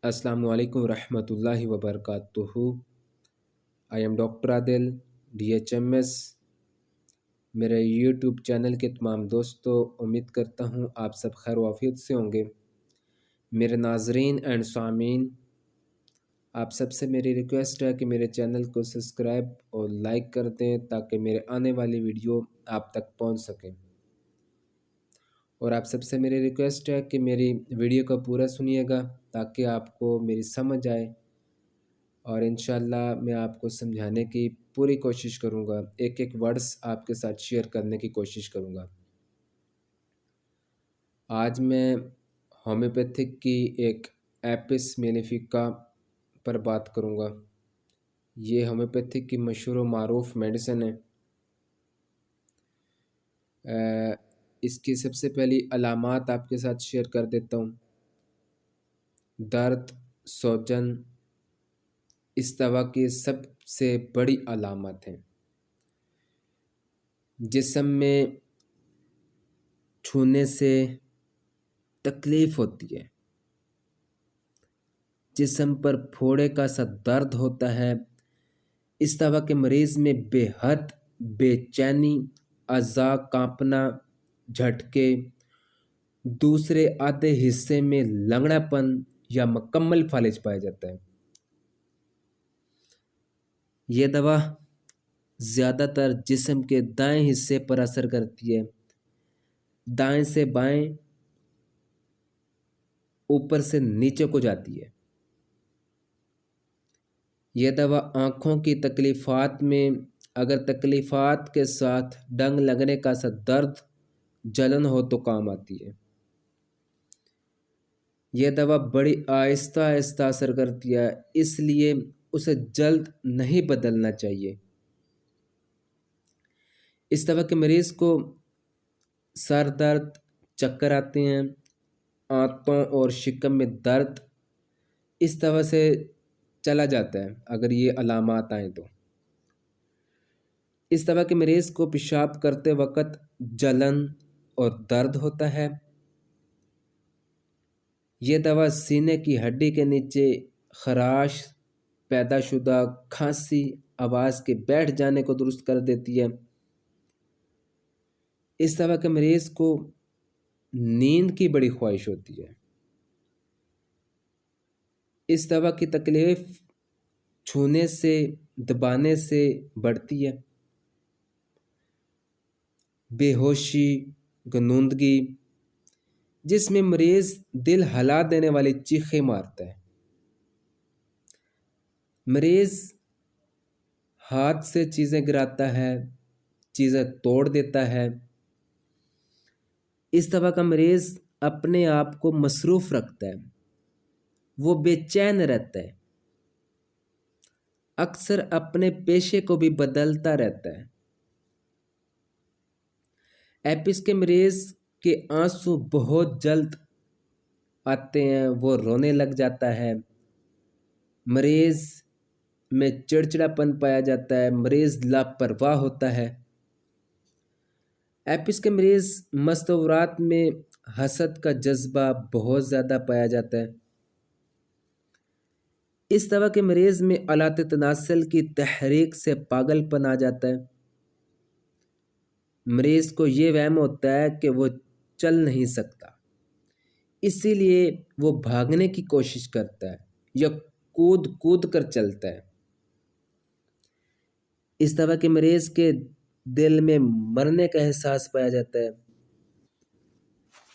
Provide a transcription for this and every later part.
अस्सलामु अलैकुम रहमतुल्लाहि व बरकातुहू। I am doctor Adil DHMS। मेरे यूट्यूब चैनल के तमाम दोस्तों, उम्मीद करता हूँ आप सब खैर वाफियत से होंगे। मेरे नाजरीन एंड सामीन, आप सबसे मेरी रिक्वेस्ट है कि मेरे चैनल को सब्सक्राइब और लाइक कर दें ताकि मेरे आने वाली वीडियो आप तक पहुँच सकें। और आप सबसे मेरी रिक्वेस्ट है कि मेरी वीडियो को पूरा सुनिएगा ताकि आपको मेरी समझ आए, और इंशाल्लाह मैं आपको समझाने की पूरी कोशिश करूँगा। एक एक वर्ड्स आपके साथ शेयर करने की कोशिश करूँगा। आज मैं होम्योपैथिक की एक एपिस मेलिफिका पर बात करूँगा। ये होम्योपैथिक की मशहूर व मारूफ मेडिसिन है। इसकी सबसे पहली अलामात आपके साथ शेयर कर देता हूँ। दर्द, सूजन इस दवा की सबसे बड़ी अलामत है। जिस्म में छूने से तकलीफ होती है, जिस्म पर फोड़े का सा दर्द होता है। इस दवा के मरीज में बेहद बेचैनी, अज़ा कांपना, झटके, दूसरे आधे हिस्से में लंगड़ापन या मुकम्मल फालिज पाया जाता है। यह दवा ज़्यादातर जिस्म के दाएं हिस्से पर असर करती है। दाएं से बाएं, ऊपर से नीचे को जाती है। यह दवा आँखों की तकलीफ़ात में, अगर तकलीफ़ात के साथ डंग लगने का सा दर्द, जलन हो तो काम आती है। यह दवा बड़ी आहिस्ता आहिस्ता असर करती है, इसलिए उसे जल्द नहीं बदलना चाहिए। इस दवा के मरीज़ को सर दर्द, चक्कर आते हैं, आंतों और शिकम में दर्द इस दवा से चला जाता है अगर ये अलामात आए तो। इस दवा के मरीज़ को पेशाब करते वक़्त जलन और दर्द होता है। ये दवा सीने की हड्डी के नीचे खराश, पैदाशुदा खांसी, आवाज़ के बैठ जाने को दुरुस्त कर देती है। इस दवा के मरीज़ को नींद की बड़ी ख्वाहिश होती है। इस दवा की तकलीफ़ छूने से, दबाने से बढ़ती है। बेहोशी, गनूंदगी, जिसमें मरीज़ दिल हिला देने वाली चीखें मारता है। मरीज़ हाथ से चीज़ें गिराता है, चीज़ें तोड़ देता है। इस दवा का मरीज़ अपने आप को मसरूफ़ रखता है, वो बेचैन रहता है, अक्सर अपने पेशे को भी बदलता रहता है। एपिस के मरीज़ के आंसू बहुत जल्द आते हैं, वो रोने लग जाता है। मरीज़ में चिड़चिड़ापन पाया जाता है, मरीज़ लापरवाह होता है। एपिस के मरीज़ मस्तवरात में हसद का जज्बा बहुत ज़्यादा पाया जाता है। इस दवा के मरीज़ में आलात तनासल की तहरीक से पागलपन आ जाता है। मरीज़ को ये वहम होता है कि वो चल नहीं सकता, इसीलिए वो भागने की कोशिश करता है या कूद कूद कर चलता है। इस दवा के मरीज़ के दिल में मरने का एहसास पाया जाता है।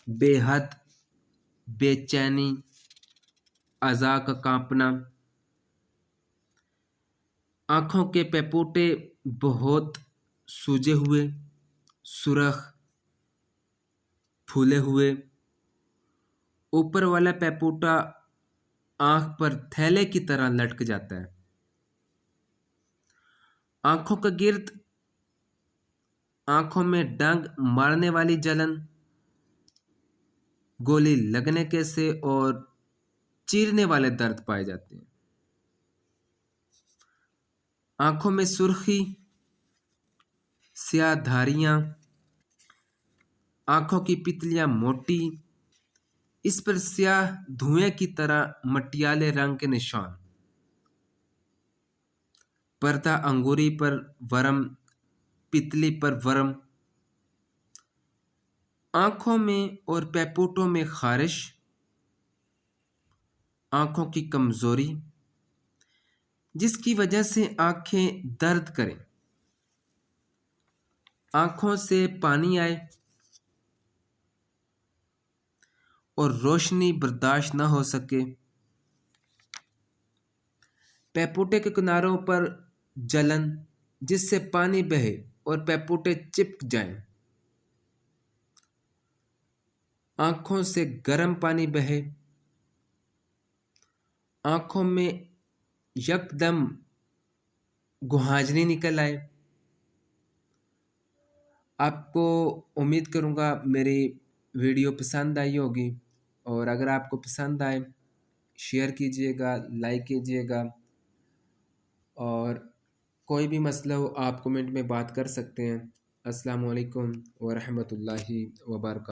बेहद बेचैनी, अज़ा का कांपना, आँखों के पैपूटे बहुत सूजे हुए, सुरख, फूले हुए, ऊपर वाला पैपूटा आँख पर थैले की तरह लटक जाता है। आँखों के गिर्द, आँखों में डंग मारने वाली जलन, गोली लगने के से और चीरने वाले दर्द पाए जाते हैं। आँखों में सुर्खी, स्याह धारियाँ, आँखों की पितलियाँ मोटी, इस पर स्याह धुएं की तरह मटियाले रंग के निशान। पर्दा अंगूरी पर वरम, पितली पर वरम। आंखों में और पैपोटों में खारिश, आंखों की कमजोरी जिसकी वजह से आंखें दर्द करें, आंखों से पानी आए और रोशनी बर्दाश्त न हो सके। पैपोटे के किनारों पर जलन जिससे पानी बहे और पैपोटे चिपक जाएं। आंखों से गर्म पानी बहे, आंखों में यकदम गुहाजनी निकल आए। आपको उम्मीद करूँगा मेरी वीडियो पसंद आई होगी, और अगर आपको पसंद आए शेयर कीजिएगा, लाइक कीजिएगा, और कोई भी मसला हो आप कमेंट में बात कर सकते हैं। अस्सलामु अलैकुम व रहमतुल्लाहि व बरकातहू।